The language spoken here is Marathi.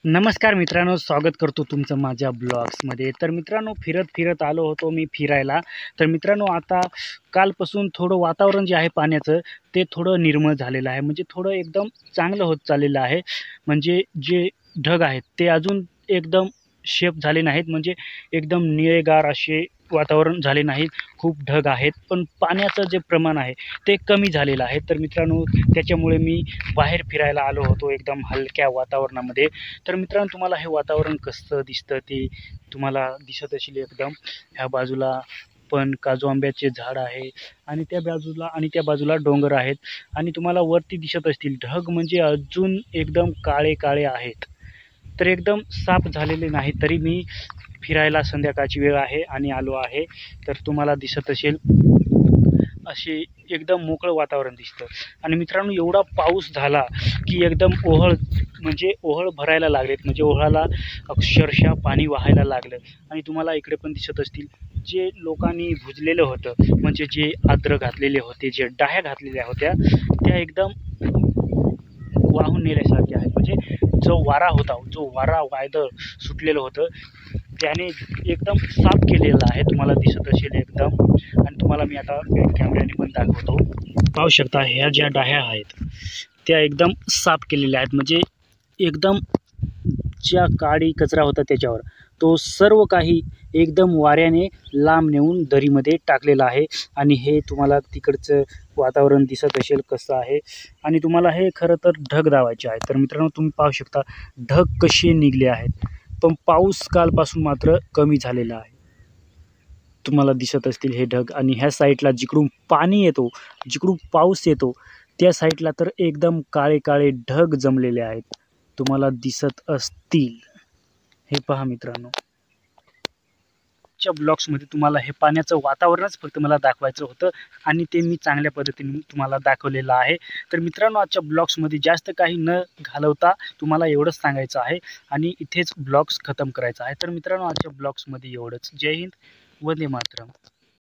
नमस्कार मित्रांनो, स्वागत करतो तुमचं माझ्या ब्लॉग्समध्ये. तर मित्रांनो, फिरत आलो होतो मी फिरायला. तर मित्रांनो, आता कालपासून थोडं वातावरण जे आहे पाण्याचं, ते थोडं निर्मळ झालेलं आहे. म्हणजे थोडं एकदम चांगलं होत चाललेलं आहे. म्हणजे जे ढग आहेत ते अजून एकदम शेप झाले नाहीत. म्हणजे एकदम निळेगार असे वातावरण झाले नाहीत. खूप ढग आहेत, पण पाण्याचं जे प्रमाण आहे ते कमी झालेलं आहे. तर मित्रांनो, त्याच्यामुळे मी बाहेर फिरायला आलो होतो एकदम हलक्या वातावरणामध्ये. तर मित्रांनो, तुम्हाला हे वातावरण कसं दिसतं ते तुम्हाला दिसत असेल एकदम. ह्या बाजूला पण काजू आंब्याचे झाड आहे आणि त्या बाजूला डोंगर आहेत आणि तुम्हाला वरती दिसत असतील ढग, म्हणजे अजून एकदम काळे काळे आहेत. तर एकदम साफ झालेले नाही, तरी मी फिरायला संध्याकाळची वेळ आहे आणि आलो आहे. तर तुम्हाला दिसत असेल असे एकदम मोकळं वातावरण दिसतं. आणि मित्रांनो, एवढा पाऊस झाला की एकदम म्हणजे ओहळ भरायला लागलेत. म्हणजे ओहळाला अक्षरशः पाणी वाहायला लागलं. आणि तुम्हाला इकडे पण दिसत असतील जे लोकांनी भुजलेलं होतं, म्हणजे जे आद्र घातलेले होते, जे डाह्या घातलेल्या होत्या, त्या एकदम वाहून नेल्यासारखे आहेत. म्हणजे जो वारा वादळ सुटलेलं होतं त्याने एकदम साफ केलेलं आहे. तुम्हाला दिसत असेल एकदम. आणि तुम्हाला मी आता कॅमेऱ्याने पण दाखवतो. पाहू शकता, ह्या ज्या डाह्या आहेत त्या एकदम साफ केलेल्या आहेत. म्हणजे एकदम ज्या काळी कचरा होता त्याच्यावर, तो सर्व काही एकदम वाऱ्याने लांब नेऊन दरीमध्ये टाकलेला आहे. आणि हे तुम्हाला तिकडचं वातावरण दिसत असेल कसं आहे. आणि तुम्हाला हे खरं तर ढग दावायचे आहे. तर मित्रांनो, तुम्ही पाहू शकता ढग कसे निघले आहेत. पण पाऊस कालपासून मात्र कमी झालेला आहे. तुम्हाला दिसत असतील हे ढग. आणि ह्या साईडला जिकडून पाणी येतो, जिकडून पाऊस येतो, त्या साईडला तर एकदम काळे काळे ढग जमलेले आहेत. तुम्हाला दिसत असतील. हे पहा मित्रांनो, च्या ब्लॉग्समध्ये तुम्हाला हे पाण्याचं वातावरणच फक्त मला दाखवायचं होतं आणि ते मी चांगल्या पद्धतीने तुम्हाला दाखवलेलं आहे. तर मित्रांनो, आजच्या ब्लॉग्समध्ये जास्त काही न घालवता तुम्हाला एवढंच सांगायचं आहे आणि इथेच ब्लॉग्स खतम करायचा आहे. तर मित्रांनो, आजच्या ब्लॉग्समध्ये एवढंच. जय हिंद, वंदे मातरम.